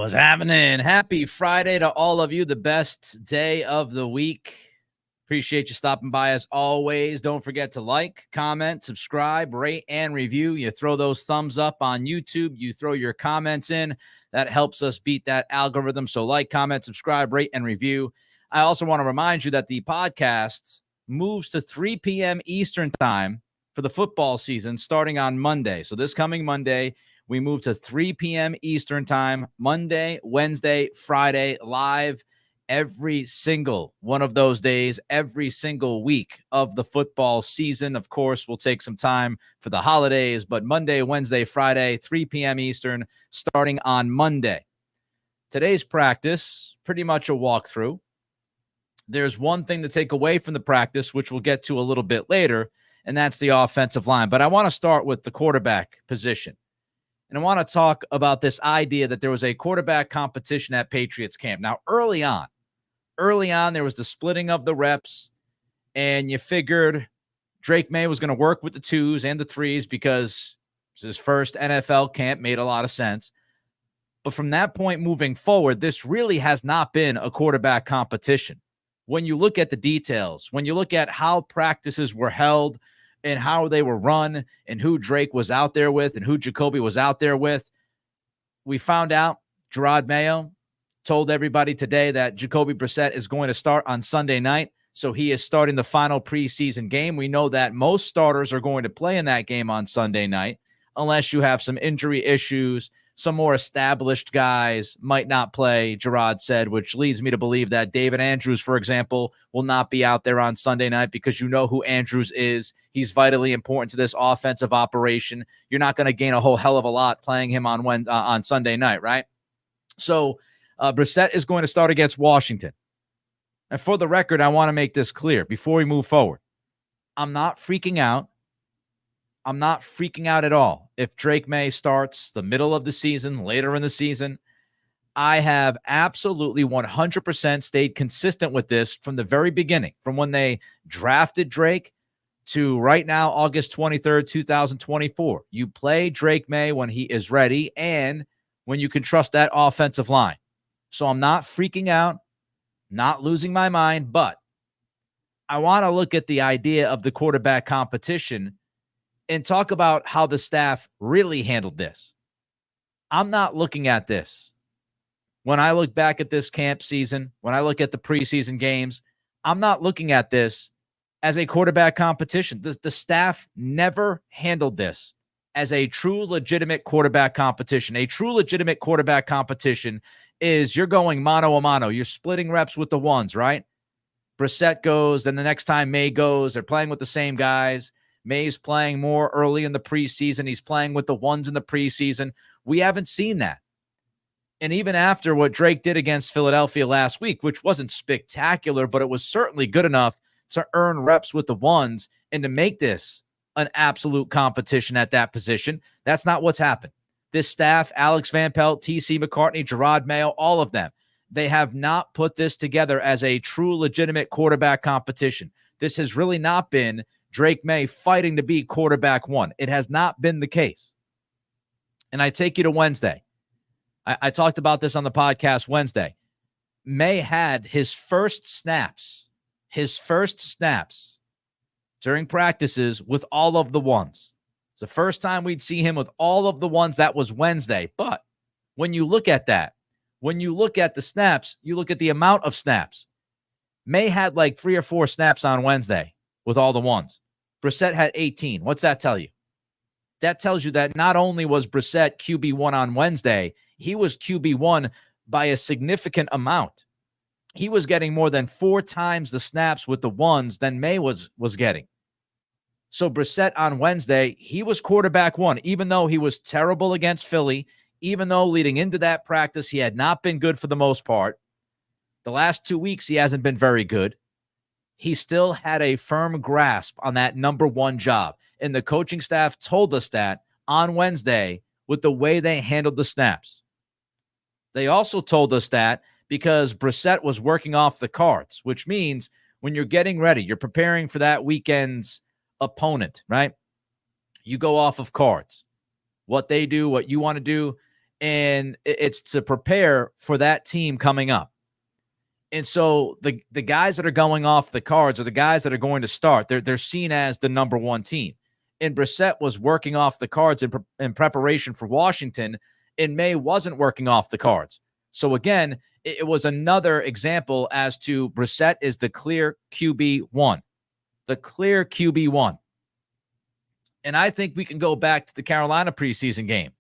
What's happening? Happy Friday to all of you. The best day of the week. Appreciate you stopping by as always. Don't forget to like, comment, subscribe, rate, and review. You throw those thumbs up on YouTube. You throw your comments in. That helps us beat that algorithm. So like, comment, subscribe, rate, and review. I also want to remind you that the podcast moves to 3 p.m. Eastern time for the football season starting on Monday. So this coming Monday, we move to 3 p.m. Eastern time, Monday, Wednesday, Friday, live every single one of those days, every single week of the football season. Of course, we'll take some time for the holidays, but Monday, Wednesday, Friday, 3 p.m. Eastern, starting on Monday. Today's practice, pretty much a walkthrough. There's one thing to take away from the practice, which we'll get to a little bit later, and that's the offensive line. But I want to start with the quarterback position. And I want to talk about this idea that there was a quarterback competition at Patriots camp. Now, early on, there was the splitting of the reps, and you figured Drake Maye was going to work with the twos and the threes because it was his first NFL camp, made a lot of sense. But from that point moving forward, this really has not been a quarterback competition. When you look at the details, when you look at how practices were held, and how they were run and who Drake was out there with and who Jacoby was out there with, we found out Mayo told everybody today that Maye-Brissett is going to start on Sunday night. So he is starting the final preseason game. We know that most starters are going to play in that game on Sunday night, unless you have some injury issues. Some more established guys might not play, Gerard said, which leads me to believe that David Andrews, for example, will not be out there on Sunday night because you know who Andrews is. He's vitally important to this offensive operation. You're not going to gain a whole hell of a lot playing him on Sunday night, right? So Brissett is going to start against Washington. And for the record, I want to make this clear before we move forward. I'm not freaking out. I'm not freaking out at all if Drake Maye starts the middle of the season, later in the season. I have absolutely 100% stayed consistent with this from the very beginning, from when they drafted Drake to right now, August 23rd, 2024. You play Drake Maye when he is ready and when you can trust that offensive line. So I'm not freaking out, not losing my mind, but I want to look at the idea of the quarterback competition and talk about how the staff really handled this. I'm not looking at this. When I look back at this camp season, when I look at the preseason games, I'm not looking at this as a quarterback competition. The staff never handled this as a true legitimate quarterback competition. A true legitimate quarterback competition is you're going mano a mano. You're splitting reps with the ones, right? Brissett goes, then the next time Maye goes, they're playing with the same guys. Maye's playing more early in the preseason. He's playing with the ones in the preseason. We haven't seen that. And even after what Drake did against Philadelphia last week, which wasn't spectacular, but it was certainly good enough to earn reps with the ones and to make this an absolute competition at that position, that's not what's happened. This staff, Alex Van Pelt, T.C. McCartney, Gerard Mayo, all of them, they have not put this together as a true legitimate quarterback competition. This has really not been Drake Maye fighting to be quarterback one. It has not been the case. And I take you to Wednesday. I talked about this on the podcast Wednesday. Maye had his first snaps during practices with all of the ones. It's the first time we'd see him with all of the ones. That was Wednesday. But when you look at that, when you look at the snaps, you look at the amount of snaps. Maye had like 3 or 4 snaps on Wednesday with all the ones. Brissett had 18. What's that tell you? That tells you that not only was Brissett QB1 on Wednesday, he was QB1 by a significant amount. He was getting more than 4 times the snaps with the ones than Maye was getting. So Brissett on Wednesday, he was quarterback one, even though he was terrible against Philly, even though leading into that practice, he had not been good for the most part. The last 2 weeks, he hasn't been very good. He still had a firm grasp on that number one job. And the coaching staff told us that on Wednesday with the way they handled the snaps. They also told us that because Brissett was working off the cards, which means when you're getting ready, you're preparing for that weekend's opponent, right? You go off of cards. What they do, what you want to do, and it's to prepare for that team coming up. And so the guys that are going off the cards are the guys that are going to start. They're seen as the number one team. And Brissett was working off the cards in preparation for Washington, and May wasn't working off the cards. So again, it was another example as to Brissett is the clear QB1. The clear QB1. And I think we can go back to the Carolina preseason game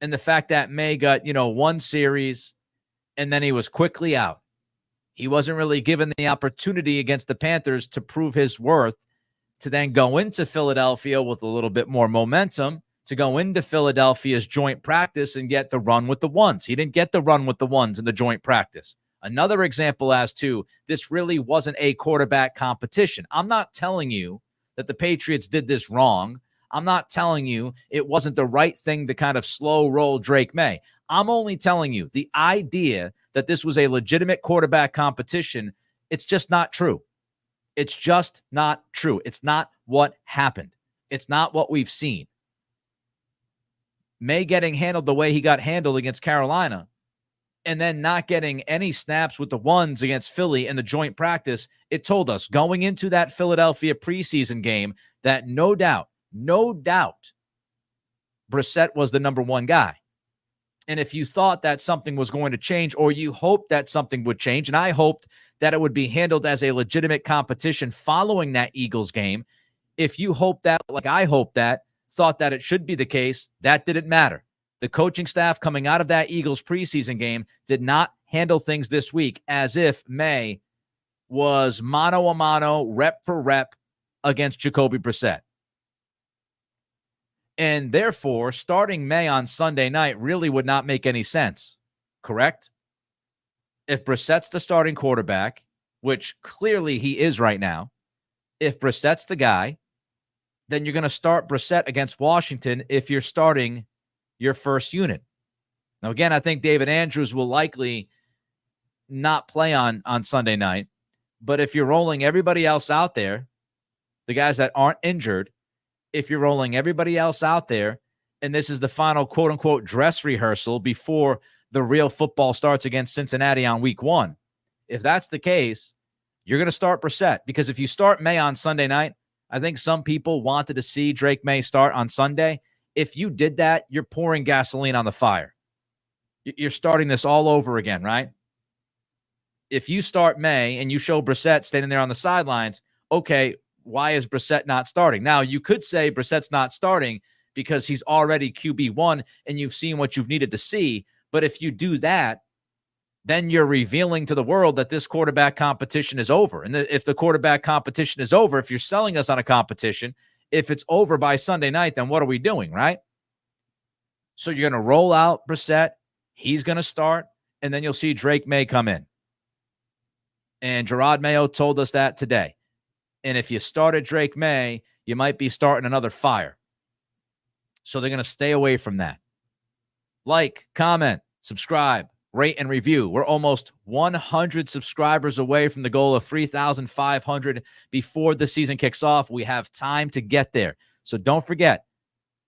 and the fact that May got, one series and then he was quickly out. He wasn't really given the opportunity against the Panthers to prove his worth, to then go into Philadelphia with a little bit more momentum, to go into Philadelphia's joint practice and get the run with the ones. He didn't get the run with the ones in the joint practice. Another example as to this really wasn't a quarterback competition. I'm not telling you that the Patriots did this wrong. I'm not telling you it wasn't the right thing to kind of slow roll Drake May. I'm only telling you the idea that this was a legitimate quarterback competition, it's just not true. It's just not true. It's not what happened. It's not what we've seen. May getting handled the way he got handled against Carolina and then not getting any snaps with the ones against Philly in the joint practice, it told us going into that Philadelphia preseason game that no doubt, Brissett was the number one guy. And if you thought that something was going to change, or you hoped that something would change, and I hoped that it would be handled as a legitimate competition following that Eagles game, if you hoped that, like I hoped that, thought that it should be the case, that didn't matter. The coaching staff coming out of that Eagles preseason game did not handle things this week as if May was mano a mano, rep for rep against Jacoby Brissett. And therefore, starting May on Sunday night really would not make any sense, correct? If Brissett's the starting quarterback, which clearly he is right now, if Brissett's the guy, then you're going to start Brissett against Washington if you're starting your first unit. Now, again, I think David Andrews will likely not play on Sunday night. But if you're rolling everybody else out there, the guys that aren't injured, if you're rolling everybody else out there, and this is the final quote-unquote dress rehearsal before the real football starts against Cincinnati on week 1, if that's the case, you're going to start Brissett. Because if you start May on Sunday night, I think some people wanted to see Drake May start on Sunday. If you did that, you're pouring gasoline on the fire. You're starting this all over again, right? If you start May and you show Brissett standing there on the sidelines, okay, why is Brissett not starting? Now, you could say Brissett's not starting because he's already QB1 and you've seen what you've needed to see. But if you do that, then you're revealing to the world that this quarterback competition is over. And if the quarterback competition is over, if you're selling us on a competition, if it's over by Sunday night, then what are we doing, right? So you're going to roll out Brissett. He's going to start, and then you'll see Drake May come in. And Gerard Mayo told us that today. And if you started Drake May, you might be starting another fire. So they're going to stay away from that. Like, comment, subscribe, rate, and review. We're almost 100 subscribers away from the goal of 3,500 before the season kicks off. We have time to get there. So don't forget,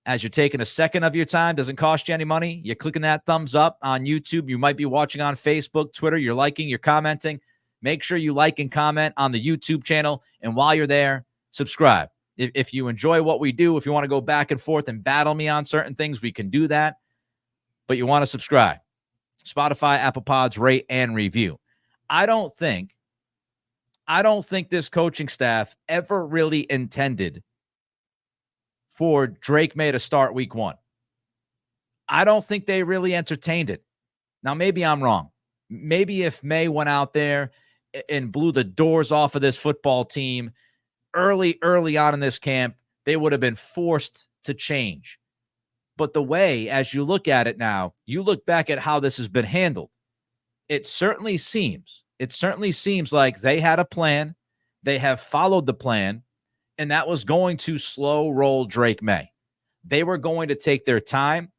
as you're taking a second of your time, doesn't cost you any money. You're clicking that thumbs up on YouTube. You might be watching on Facebook, Twitter. You're liking, you're commenting. Make sure you like and comment on the YouTube channel. And while you're there, subscribe. If you enjoy what we do, if you want to go back and forth and battle me on certain things, we can do that. But you want to subscribe. Spotify, Apple Pods, rate, and review. I don't think this coaching staff ever really intended for Drake May to start week 1. I don't think they really entertained it. Now, maybe I'm wrong. Maybe if May went out there and blew the doors off of this football team early on in this camp, they would have been forced to change. But the way, as you look at it now, you look back at how this has been handled, it certainly seems like they had a plan. They have followed the plan, and that was going to slow roll Drake May. They were going to take their time.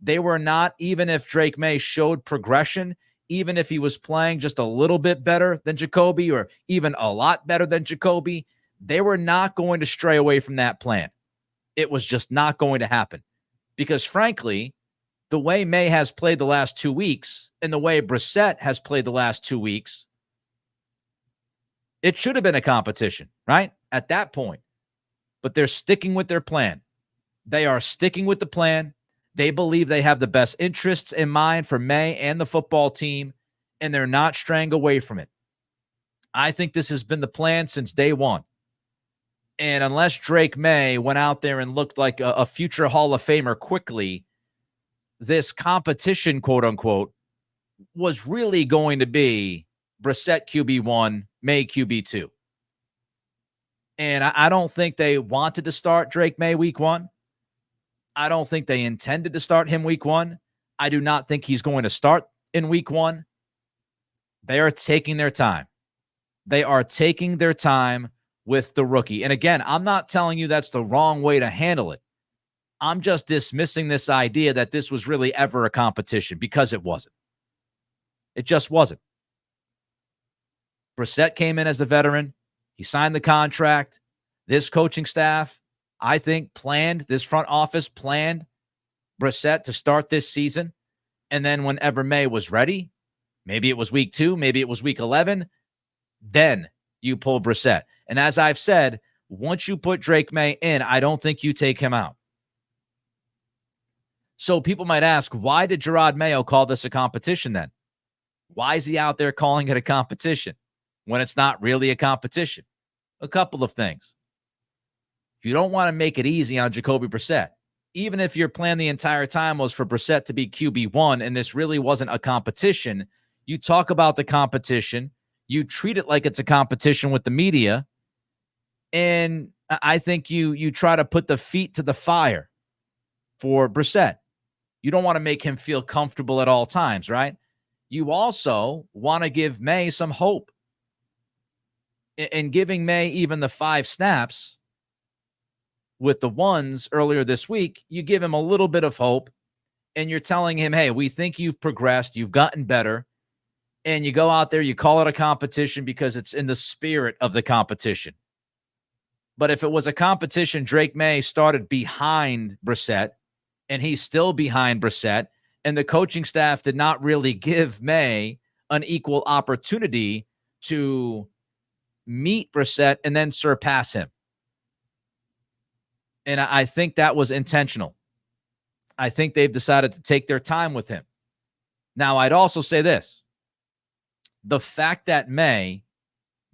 They were not, even if Drake May showed progression, even if he was playing just a little bit better than Jacoby or even a lot better than Jacoby, they were not going to stray away from that plan. It was just not going to happen. Because frankly, The way May has played the last 2 weeks and the way Brissett has played the last 2 weeks, it should have been a competition, right? At that point. But they're sticking with their plan. They are sticking with the plan. They believe they have the best interests in mind for May and the football team, and they're not straying away from it. I think this has been the plan since day one. And unless Drake May went out there and looked like a future Hall of Famer quickly, this competition, quote unquote, was really going to be Brissett QB1, May QB2. And I don't think they wanted to start Drake May week 1. I don't think they intended to start him week 1. I do not think he's going to start in week 1. They are taking their time. They are taking their time with the rookie. And again, I'm not telling you that's the wrong way to handle it. I'm just dismissing this idea that this was really ever a competition, because it wasn't. It just wasn't. Brissett came in as the veteran. He signed the contract. This coaching staff, I think, this front office planned Brissett to start this season. And then whenever May was ready, maybe it was week 2, maybe it was week 11, then you pull Brissett. And as I've said, once you put Drake May in, I don't think you take him out. So people might ask, why did Gerard Mayo call this a competition then? Why is he out there calling it a competition when it's not really a competition? A couple of things. You don't want to make it easy on Jacoby Brissett. Even if your plan the entire time was for Brissett to be QB1 and this really wasn't a competition, you talk about the competition, you treat it like it's a competition with the media, and I think you try to put the feet to the fire for Brissett. You don't want to make him feel comfortable at all times, right? You also want to give May some hope. And giving May even the 5 snaps with the ones earlier this week, you give him a little bit of hope, and you're telling him, hey, we think you've progressed, you've gotten better, and you go out there, you call it a competition because it's in the spirit of the competition. But if it was a competition, Drake May started behind Brissett, and he's still behind Brissett, and the coaching staff did not really give May an equal opportunity to meet Brissett and then surpass him. And I think that was intentional. I think they've decided to take their time with him. Now, I'd also say this. The fact that May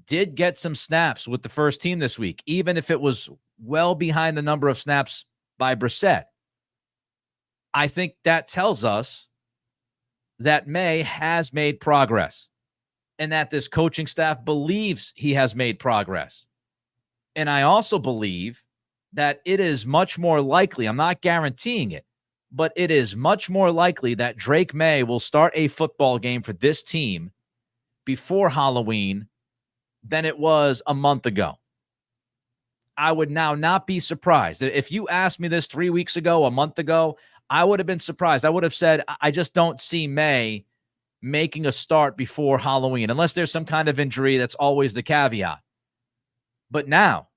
did get some snaps with the first team this week, even if it was well behind the number of snaps by Brissett, I think that tells us that May has made progress and that this coaching staff believes he has made progress. And I also believe that it is much more likely, I'm not guaranteeing it, but it is much more likely that Drake May will start a football game for this team before Halloween than it was a month ago. I would now not be surprised. If you asked me this 3 weeks ago, a month ago, I would have been surprised. I would have said, I just don't see May making a start before Halloween, unless there's some kind of injury. That's always the caveat. But now,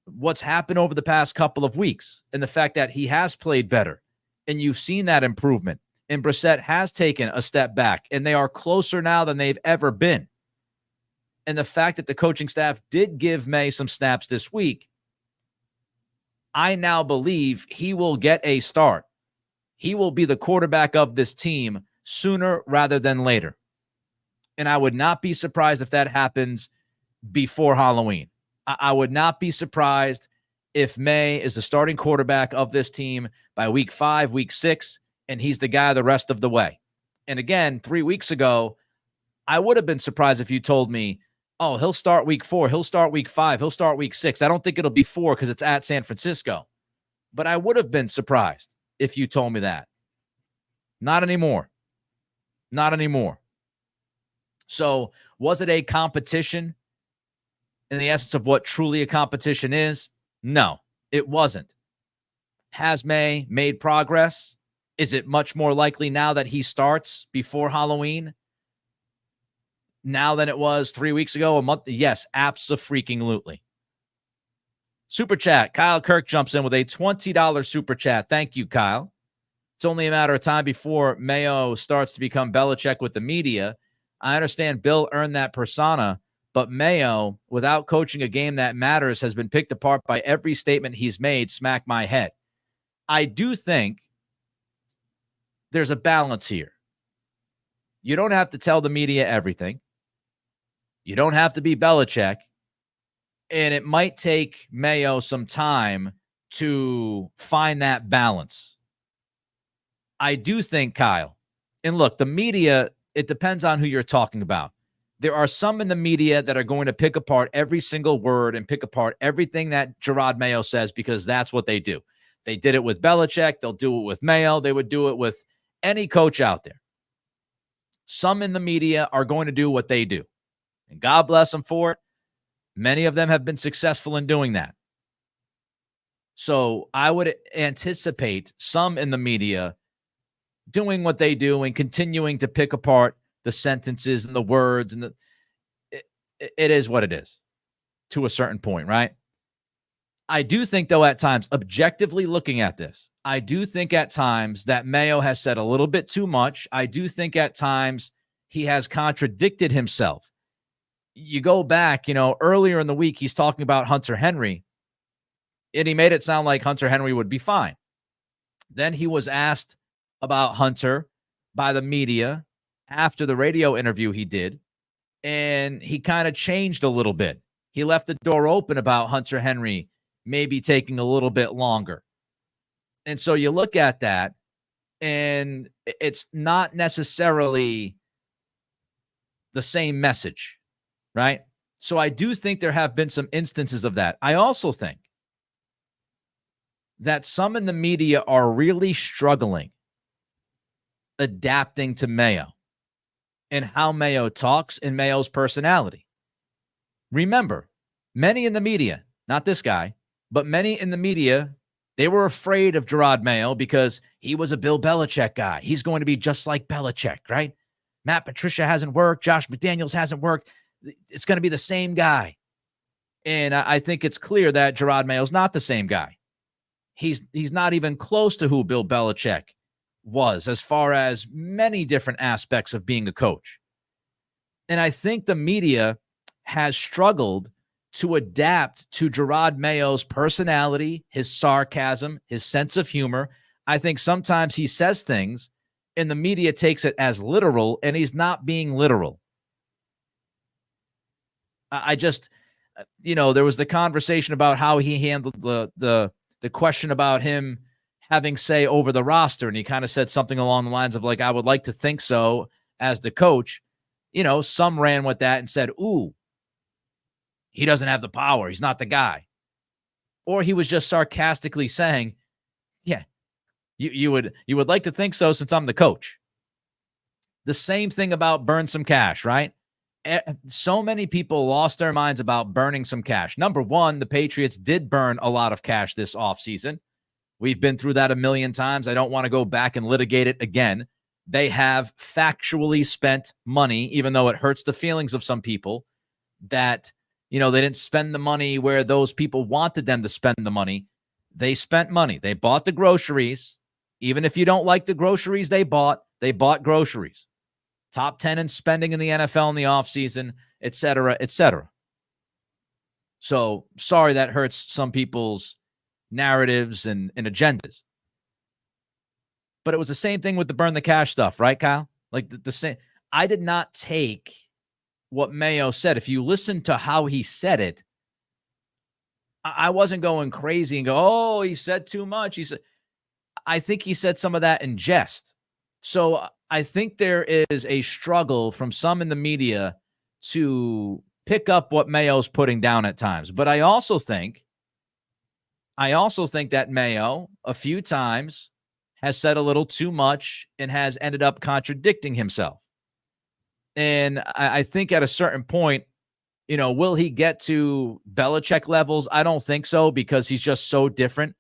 what's happened over the past couple of weeks and the fact that he has played better and you've seen that improvement, and Brissett has taken a step back and they are closer now than they've ever been. And the fact that the coaching staff did give May some snaps this week, I now believe he will get a start. He will be the quarterback of this team sooner rather than later. And I would not be surprised if that happens before Halloween. I would not be surprised if May is the starting quarterback of this team by week 5, week 6, and he's the guy the rest of the way. And again, 3 weeks ago, I would have been surprised if you told me, oh, he'll start week 4, he'll start week 5, he'll start week 6. I don't think it'll be 4 because it's at San Francisco. But I would have been surprised if you told me that. Not anymore. Not anymore. So was it a competition in the essence of what truly a competition is? No, it wasn't. Has May made progress? Is it much more likely now that he starts before Halloween now than it was 3 weeks ago, a month? Yes, abso-freaking-lutely. Super chat. Kyle Kirk jumps in with a $20 super chat. Thank you, Kyle. It's only a matter of time before Mayo starts to become Belichick with the media. I understand Bill earned that persona, but Mayo, without coaching a game that matters, has been picked apart by every statement he's made. Smack my head. I do think there's a balance here. You don't have to tell the media everything. You don't have to be Belichick. And it might take Mayo some time to find that balance. I do think, Kyle, and look, the media, it depends on who you're talking about. There are some in the media that are going to pick apart every single word and pick apart everything that Gerard Mayo says because that's what they do. They did it with Belichick. They'll do it with Mayo. They would do it with any coach out there. Some in the media are going to do what they do. And God bless them for it. Many of them have been successful in doing that. So I would anticipate some in the media doing what they do and continuing to pick apart the sentences and the words. And it is what it is to a certain point, right? I do think, though, at times, objectively looking at this, I do think at times that Mayo has said a little bit too much. I do think at times he has contradicted himself. You go back, earlier in the week, he's talking about Hunter Henry, and he made it sound like Hunter Henry would be fine. Then he was asked about Hunter by the media after the radio interview he did, and he kind of changed a little bit. He left the door open about Hunter Henry maybe taking a little bit longer. And so you look at that, and it's not necessarily the same message, right? So I do think there have been some instances of that. I also think that some in the media are really struggling adapting to Mayo and how Mayo talks and Mayo's personality. Remember, many in the media, not this guy, but many in the media, they were afraid of Gerard Mayo because he was a Bill Belichick guy. He's going to be just like Belichick, right? Matt Patricia hasn't worked. Josh McDaniels hasn't worked. It's going to be the same guy. And I think it's clear that Gerard Mayo's not the same guy. He's not even close to who Bill Belichick was as far as many different aspects of being a coach. And I think the media has struggled to adapt to Gerard Mayo's personality, his sarcasm, his sense of humor. I think sometimes he says things and the media takes it as literal, and he's not being literal. I just, there was the conversation about how he handled the question about him having say over the roster. And he kind of said something along the lines of like, I would like to think so as the coach. Some ran with that and said, ooh, he doesn't have the power. He's not the guy. Or he was just sarcastically saying, yeah, you would like to think so since I'm the coach. The same thing about burn some cash, right? So many people lost their minds about burning some cash. Number one, the Patriots did burn a lot of cash this offseason. We've been through that a million times. I don't want to go back and litigate it again. They have factually spent money, even though it hurts the feelings of some people that, they didn't spend the money where those people wanted them to spend the money. They spent money. They bought the groceries. Even if you don't like the groceries they bought groceries. Top 10 in spending in the NFL in the offseason, et cetera, et cetera. So sorry that hurts some people's narratives and agendas. But it was the same thing with the burn the cash stuff, right, Kyle? Like the same. I did not take what Mayo said. If you listen to how he said it, I wasn't going crazy and go, oh, he said too much. I think he said some of that in jest. So I think there is a struggle from some in the media to pick up what Mayo's putting down at times. But I also think that Mayo a few times has said a little too much and has ended up contradicting himself. And I think at a certain point, will he get to Belichick levels? I don't think so, because he's just so different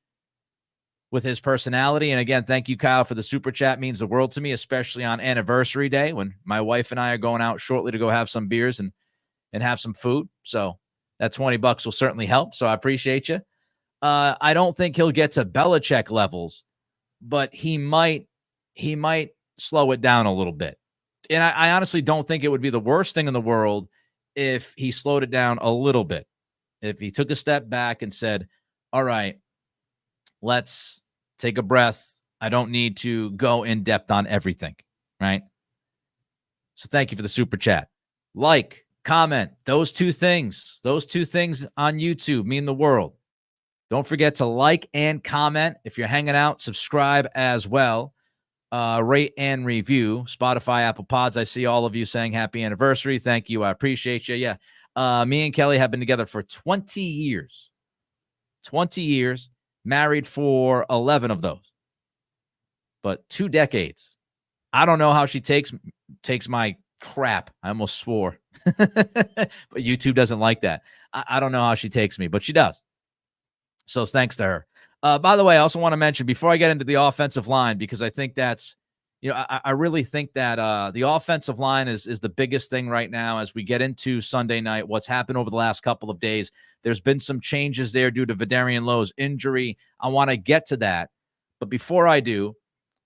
with his personality. And again, thank you, Kyle, for the super chat. Means the world to me, especially on anniversary day when my wife and I are going out shortly to go have some beers and have some food. So that $20 will certainly help. So I appreciate you. I don't think he'll get to Belichick levels, but he might he might slow it down a little bit. And I honestly don't think it would be the worst thing in the world if he slowed it down a little bit. If he took a step back and said, all right, let's take a breath. I don't need to go in depth on everything, right? So thank you for the super chat. Like, comment, those two things on YouTube mean the world. Don't forget to like and comment. If you're hanging out, subscribe as well. Rate and review. Spotify, Apple Pods. I see all of you saying happy anniversary. Thank you. I appreciate you. Yeah. Me and Kelly have been together for 20 years. 20 years. Married for 11 of those. But 2 decades. I don't know how she takes my crap. I almost swore. But YouTube doesn't like that. I don't know how she takes me, but she does. So thanks to her. By the way, I also want to mention before I get into the offensive line, because I think that's, I really think that the offensive line is the biggest thing right now as we get into Sunday night. What's happened over the last couple of days, there's been some changes there due to Vidarian Lowe's injury. I want to get to that. But before I do,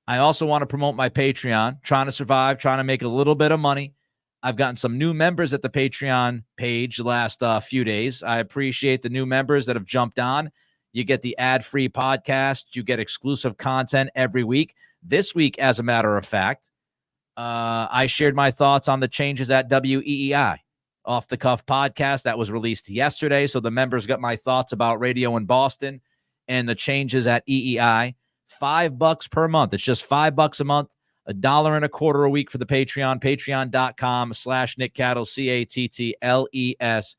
I also want to promote my Patreon, trying to survive, trying to make a little bit of money. I've gotten some new members at the Patreon page the last few days. I appreciate the new members that have jumped on. You get the ad-free podcast. You get exclusive content every week. This week, as a matter of fact, I shared my thoughts on the changes at WEEI, Off the Cuff podcast that was released yesterday. So the members got my thoughts about radio in Boston and the changes at EEI. $5 per month. It's just $5 a month, $1.25 a week for the Patreon. Patreon.com/Nick Cattles, CATTLES.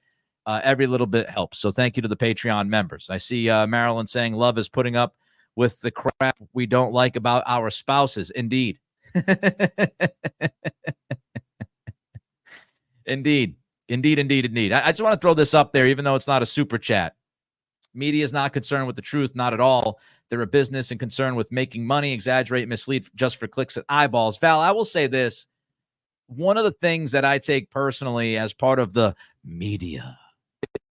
Every little bit helps. So thank you to the Patreon members. I see Marilyn saying love is putting up with the crap we don't like about our spouses. Indeed. Indeed. I just want to throw this up there, even though it's not a super chat. Media is not concerned with the truth, not at all. They're a business and concerned with making money, exaggerate, mislead just for clicks and eyeballs. Val, I will say this. One of the things that I take personally as part of the media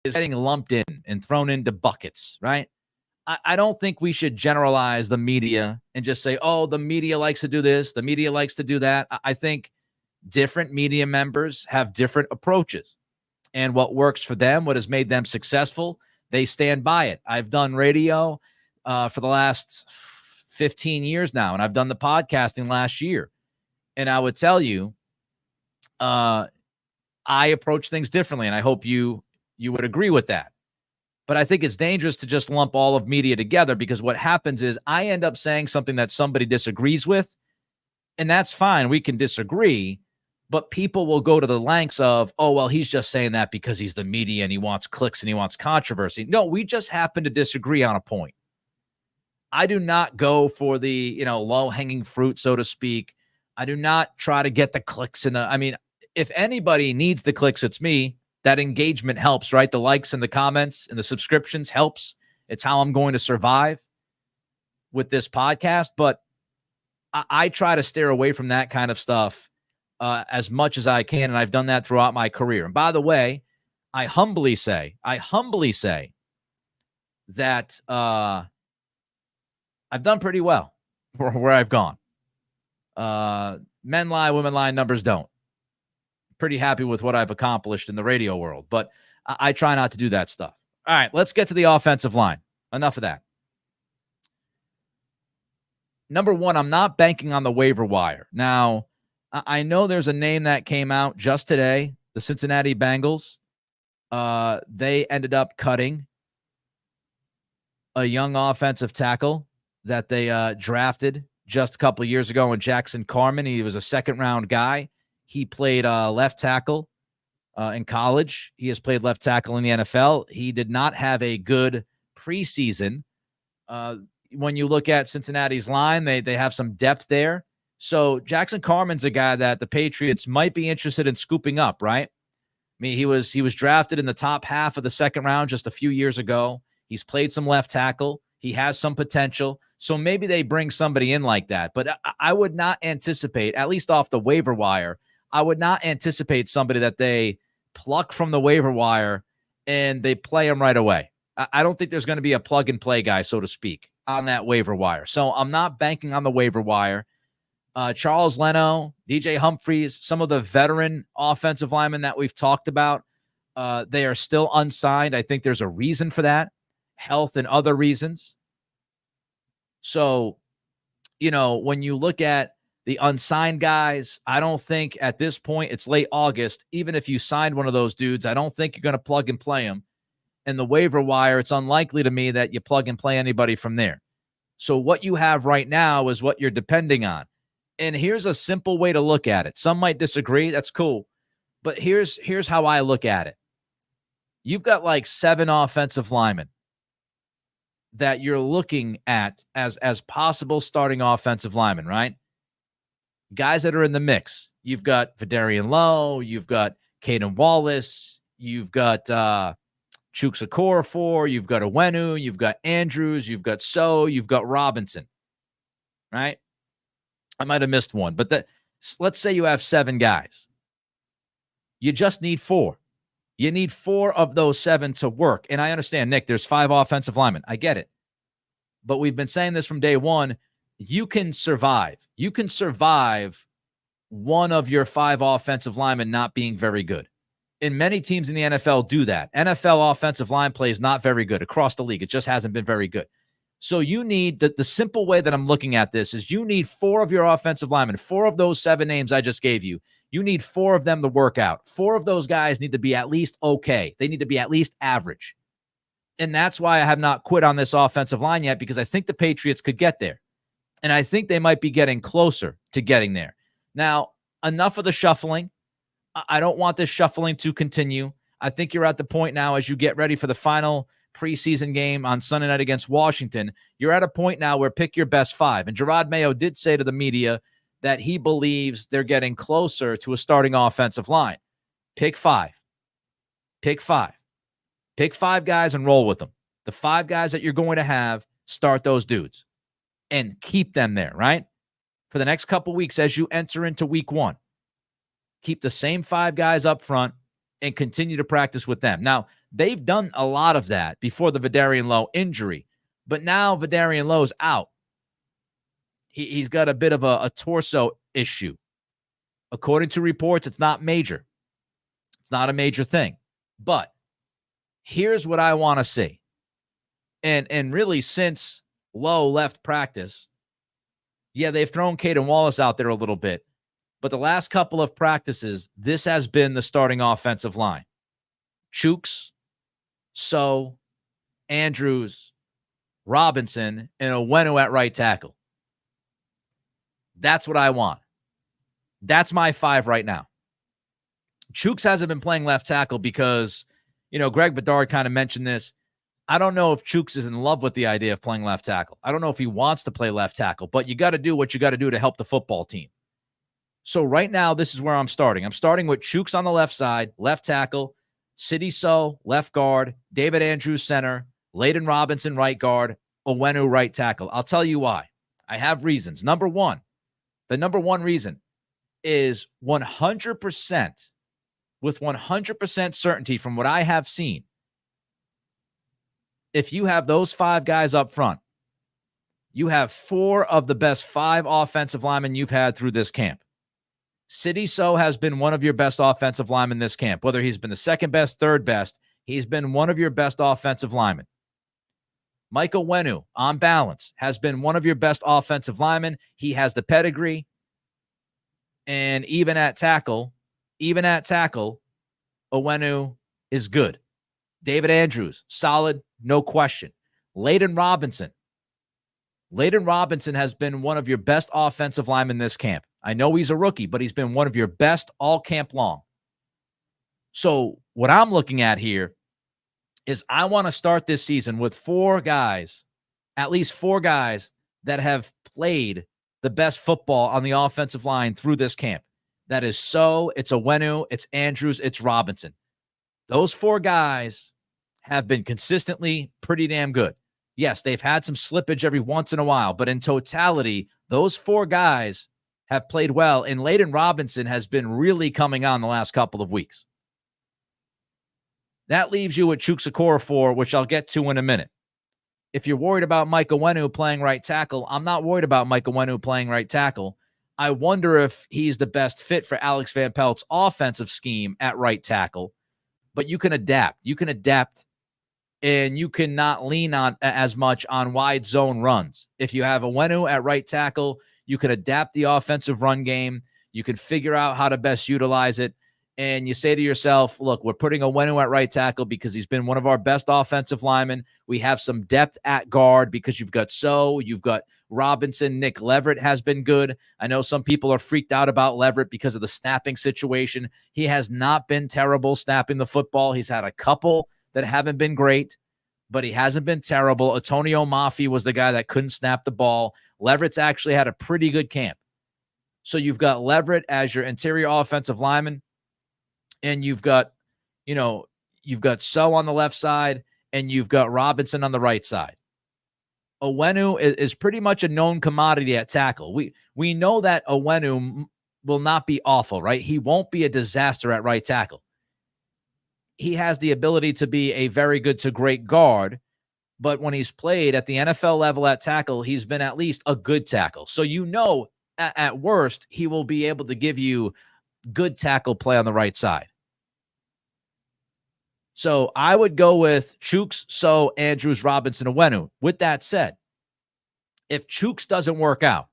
is getting lumped in and thrown into buckets, right? I don't think we should generalize the media and just say, oh, the media likes to do this, the media likes to do that. I think different media members have different approaches. And what works for them, what has made them successful, they stand by it. I've done radio for the last 15 years now, and I've done the podcasting last year. And I would tell you, I approach things differently, and I hope you would agree with that. But I think it's dangerous to just lump all of media together, because what happens is I end up saying something that somebody disagrees with, and that's fine. We can disagree, but people will go to the lengths of, oh, well, he's just saying that because he's the media and he wants clicks and he wants controversy. No, we just happen to disagree on a point. I do not go for the, low-hanging fruit, so to speak. I do not try to get the clicks if anybody needs the clicks, it's me. That engagement helps, right? The likes and the comments and the subscriptions helps. It's how I'm going to survive with this podcast. But I try to steer away from that kind of stuff as much as I can. And I've done that throughout my career. And by the way, I humbly say that I've done pretty well for where I've gone. Men lie, women lie, numbers don't. Pretty happy with what I've accomplished in the radio world, but I try not to do that stuff. All right, let's get to the offensive line. Enough of that. Number one, I'm not banking on the waiver wire. Now, I know there's a name that came out just today, the Cincinnati Bengals. They ended up cutting a young offensive tackle that they drafted just a couple of years ago in Jackson Carman. He was a second-round guy. He played left tackle in college. He has played left tackle in the NFL. He did not have a good preseason. When you look at Cincinnati's line, they have some depth there. So Jackson Carman's a guy that the Patriots might be interested in scooping up, right? I mean, he was drafted in the top half of the second round just a few years ago. He's played some left tackle. He has some potential. So maybe they bring somebody in like that. But I would not anticipate, at least off the waiver wire, I would not anticipate somebody that they pluck from the waiver wire and they play him right away. I don't think there's going to be a plug-and-play guy, so to speak, on that waiver wire. So I'm not banking on the waiver wire. Charles Leno, DJ Humphries, some of the veteran offensive linemen that we've talked about, they are still unsigned. I think there's a reason for that, health and other reasons. So, when you look at the unsigned guys, I don't think at this point, it's late August, even if you signed one of those dudes, I don't think you're going to plug and play them. And the waiver wire, it's unlikely to me that you plug and play anybody from there. So what you have right now is what you're depending on. And here's a simple way to look at it. Some might disagree. That's cool. But here's how I look at it. You've got like 7 offensive linemen that you're looking at as possible starting offensive linemen, right? Guys that are in the mix. You've got Vidarian Lowe. You've got Caden Wallace. You've got Chuks Okorafor. You've got Owenu. You've got Andrews. You've got you've got Robinson, right? I might have missed one, but let's say you have 7 guys. You just need 4. You need 4 of those 7 to work. And I understand, Nick, there's 5 offensive linemen. I get it. But we've been saying this from day one. You can survive. You can survive one of your 5 offensive linemen not being very good. And many teams in the NFL do that. NFL offensive line play is not very good across the league. It just hasn't been very good. So you need the simple way that I'm looking at this is you need 4 of your offensive linemen, 4 of those 7 names I just gave you. You need 4 of them to work out. 4 of those guys need to be at least okay. They need to be at least average. And that's why I have not quit on this offensive line yet, because I think the Patriots could get there. And I think they might be getting closer to getting there. Now, enough of the shuffling. I don't want this shuffling to continue. I think you're at the point now as you get ready for the final preseason game on Sunday night against Washington. You're at a point now where pick your best 5. And Gerard Mayo did say to the media that he believes they're getting closer to a starting offensive line. Pick 5. Pick 5. Pick 5 guys and roll with them. The 5 guys that you're going to have, start those dudes and keep them there, right? For the next couple weeks as you enter into week 1. Keep the same 5 guys up front and continue to practice with them. Now, they've done a lot of that before the Vidarian Lowe injury, but now Vidarian Lowe's out. He's got a bit of a torso issue. According to reports, it's not major. It's not a major thing. But here's what I want to see. And really, since Lowe left practice, yeah, they've thrown Caden Wallace out there a little bit. But the last couple of practices, this has been the starting offensive line. Chuks, Andrews, Robinson, and Owenu at right tackle. That's what I want. That's my 5 right now. Chuks hasn't been playing left tackle because, Greg Bedard kind of mentioned this. I don't know if Chuks is in love with the idea of playing left tackle. I don't know if he wants to play left tackle, but you got to do what you got to do to help the football team. So right now, this is where I'm starting. I'm starting with Chuks on the left side, left tackle, Sidy Sow, left guard, David Andrews, center, Layden Robinson, right guard, Owenu, right tackle. I'll tell you why. I have reasons. The number one reason is 100%, with 100% certainty from what I have seen, if you have those 5 guys up front, you have 4 of the best 5 offensive linemen you've had through this camp. Sidy Sow has been one of your best offensive linemen this camp. Whether he's been the second best, third best, he's been one of your best offensive linemen. Mike Owenu, on balance, has been one of your best offensive linemen. He has the pedigree. And even at tackle, Owenu is good. David Andrews, solid, no question. Layden Robinson has been one of your best offensive linemen this camp. I know he's a rookie, but he's been one of your best all camp long. So what I'm looking at here is I want to start this season with 4 guys, at least 4 guys that have played the best football on the offensive line through this camp. That is Sow, it's Owenu, it's Andrews, it's Robinson. Those 4 guys have been consistently pretty damn good. Yes, they've had some slippage every once in a while, but in totality, those 4 guys have played well, and Layden Robinson has been really coming on the last couple of weeks. That leaves you with Chuks Okorafor, which I'll get to in a minute. If you're worried about Mike Owenu playing right tackle, I'm not worried about Mike Owenu playing right tackle. I wonder if he's the best fit for Alex Van Pelt's offensive scheme at right tackle. But you can adapt. You can adapt, and you cannot lean on as much on wide zone runs. If you have Onwenu at right tackle, you can adapt the offensive run game. You can figure out how to best utilize it. And you say to yourself, look, we're putting Onwenu at right tackle because he's been one of our best offensive linemen. We have some depth at guard because you've got you've got Robinson. Nick Leverett has been good. I know some people are freaked out about Leverett because of the snapping situation. He has not been terrible snapping the football. He's had a couple that haven't been great, but he hasn't been terrible. Antonio Mafi was the guy that couldn't snap the ball. Leverett's actually had a pretty good camp. So you've got Leverett as your interior offensive lineman, and you've got So on the left side, and you've got Robinson on the right side. Onwenu is pretty much a known commodity at tackle. We know that Onwenu will not be awful, right? He won't be a disaster at right tackle. He has the ability to be a very good to great guard, but when he's played at the NFL level at tackle, he's been at least a good tackle. So at worst, he will be able to give you good tackle play on the right side. So I would go with Chuks, So, Andrews, Robinson, Onwenu. With that said, if Chuks doesn't work out,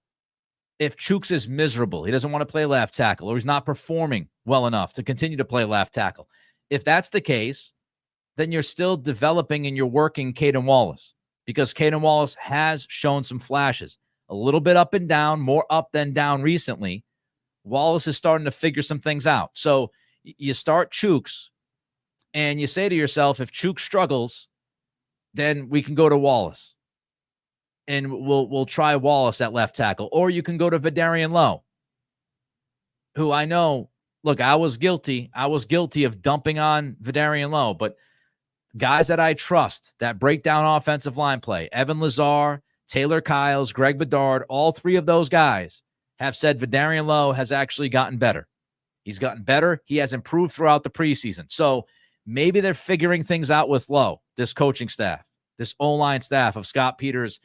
if Chuks is miserable, he doesn't want to play left tackle, or he's not performing well enough to continue to play left tackle, if that's the case, then you're still developing and you're working Caden Wallace, because Caden Wallace has shown some flashes, a little bit up and down, more up than down recently. Wallace is starting to figure some things out. So you start Chuks, and you say to yourself, if Chuks struggles, then we can go to Wallace, and we'll try Wallace at left tackle. Or you can go to Vidarian Lowe, who I know, look, I was guilty of dumping on Vidarian Lowe, but guys that I trust that break down offensive line play, Evan Lazar, Taylor Kyles, Greg Bedard, all three of those guys have said Vidarian Lowe has actually gotten better. He's gotten better. He has improved throughout the preseason. So maybe they're figuring things out with Lowe, this coaching staff, this O-line staff of Scott Peters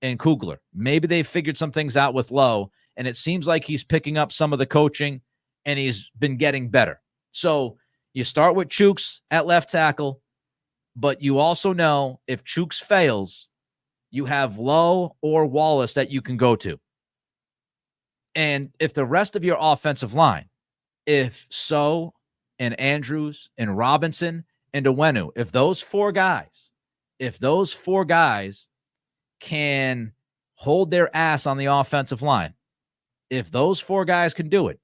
and Kugler. Maybe they figured some things out with Lowe, and it seems like he's picking up some of the coaching, and he's been getting better. So you start with Chuks at left tackle, but you also know if Chuks fails, you have Lowe or Wallace that you can go to. And if the rest of your offensive line, if So and Andrews and Robinson and Onwenu, if those four guys can hold their ass on the offensive line, if those four guys can do it,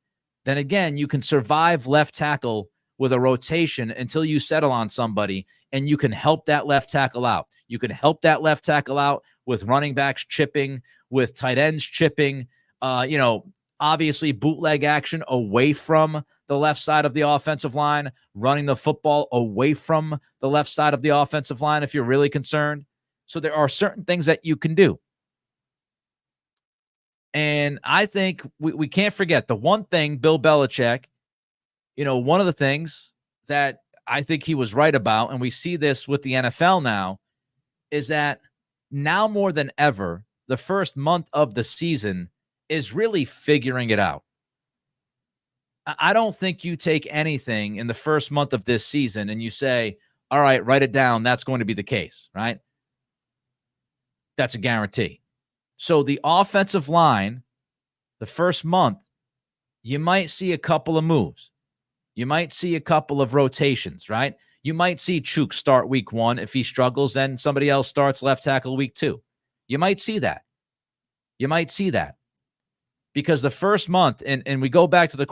then again, you can survive left tackle with a rotation until you settle on somebody, and you can help that left tackle out. You can help that left tackle out with running backs chipping, with tight ends chipping, obviously bootleg action away from the left side of the offensive line, running the football away from the left side of the offensive line if you're really concerned. So there are certain things that you can do. And I think we can't forget the one thing Bill Belichick, one of the things that I think he was right about, and we see this with the NFL now, is that now more than ever, the first month of the season is really figuring it out. I don't think you take anything in the first month of this season and you say, all right, write it down. That's going to be the case, right? That's a guarantee. So the offensive line, the first month, you might see a couple of moves. You might see a couple of rotations, right? You might see Chuk start week 1. If he struggles, then somebody else starts left tackle week 2. You might see that. Because the first month, and we go back to the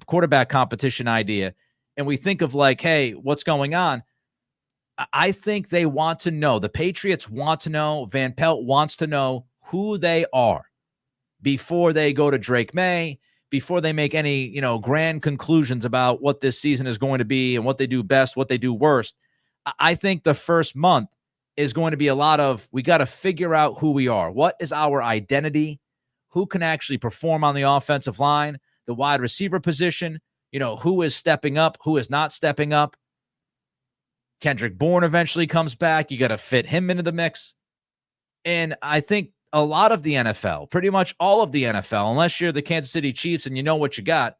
quarterback competition idea, and we think of like, hey, what's going on? I think they want to know. The Patriots want to know. Van Pelt wants to know who they are before they go to Drake May, before they make any, grand conclusions about what this season is going to be and what they do best, what they do worst. I think the first month is going to be a lot of, we got to figure out who we are. What is our identity? Who can actually perform on the offensive line, the wide receiver position, who is stepping up, who is not stepping up. Kendrick Bourne eventually comes back. You got to fit him into the mix. And I think a lot of the NFL, pretty much all of the NFL, unless you're the Kansas City Chiefs and you know what you got,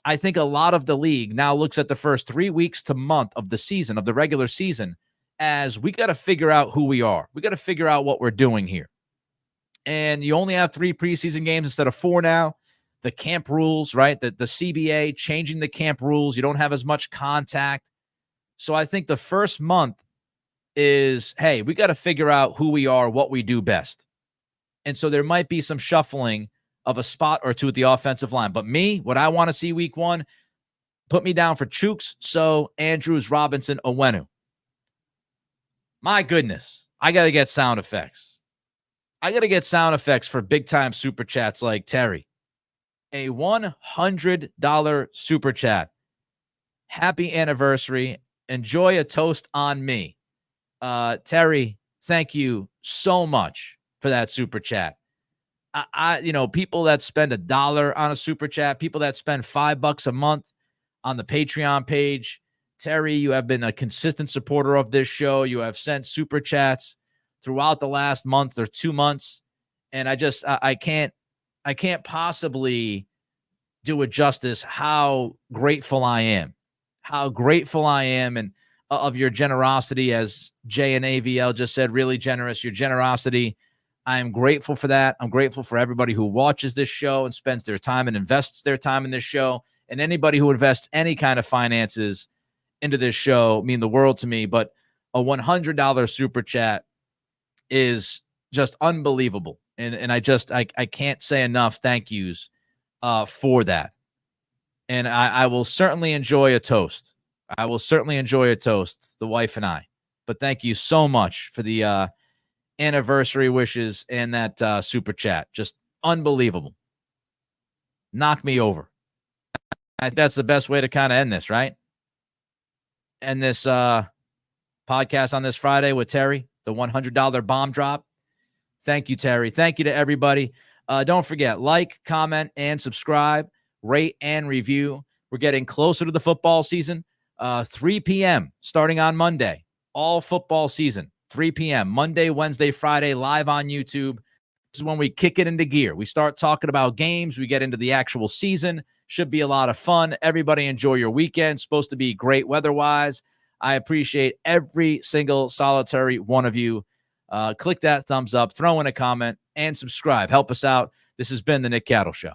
I think a lot of the league now looks at the first 3 weeks to month of the season, of the regular season, as we got to figure out who we are. We got to figure out what we're doing here. And you only have 3 preseason games instead of 4 now. The camp rules, right? The CBA changing the camp rules. You don't have as much contact. So I think the first month is, hey, we got to figure out who we are, what we do best. And so there might be some shuffling of a spot or two at the offensive line. But me, what I want to see week 1, put me down for Chooks, So, Andrews, Robinson, Owenu. My goodness, I got to get sound effects. I got to get sound effects for big-time super chats like Terry. A $100 super chat. Happy anniversary. Enjoy a toast on me. Terry, thank you so much for that super chat. People that spend $1 on a super chat, people that spend $5 a month on the Patreon page. Terry, you have been a consistent supporter of this show. You have sent super chats throughout the last month or 2 months. And I can't possibly do it justice how grateful I am. How grateful I am and of your generosity, as Jay and AVL just said, really generous. Your generosity, I am grateful for that. I'm grateful for everybody who watches this show and spends their time and invests their time in this show, and anybody who invests any kind of finances into this show mean the world to me. But a $100 super chat is just unbelievable. And I can't say enough thank yous for that. And I will certainly enjoy a toast. I will certainly enjoy a toast, the wife and I. But thank you so much for the anniversary wishes and that super chat. Just unbelievable. Knock me over. I think that's the best way to kind of end this, right? End this podcast on this Friday with Terry, the $100 bomb drop. Thank you, Terry. Thank you to everybody. Don't forget, like, comment, and subscribe, rate, and review. We're getting closer to the football season. 3 p.m. starting on Monday. All football season. 3 p.m. Monday, Wednesday, Friday, live on YouTube. This is when we kick it into gear. We start talking about games. We get into the actual season. Should be a lot of fun. Everybody enjoy your weekend. Supposed to be great weather-wise. I appreciate every single solitary one of you. Click that thumbs up, throw in a comment, and subscribe. Help us out. This has been The Nick Cattle Show.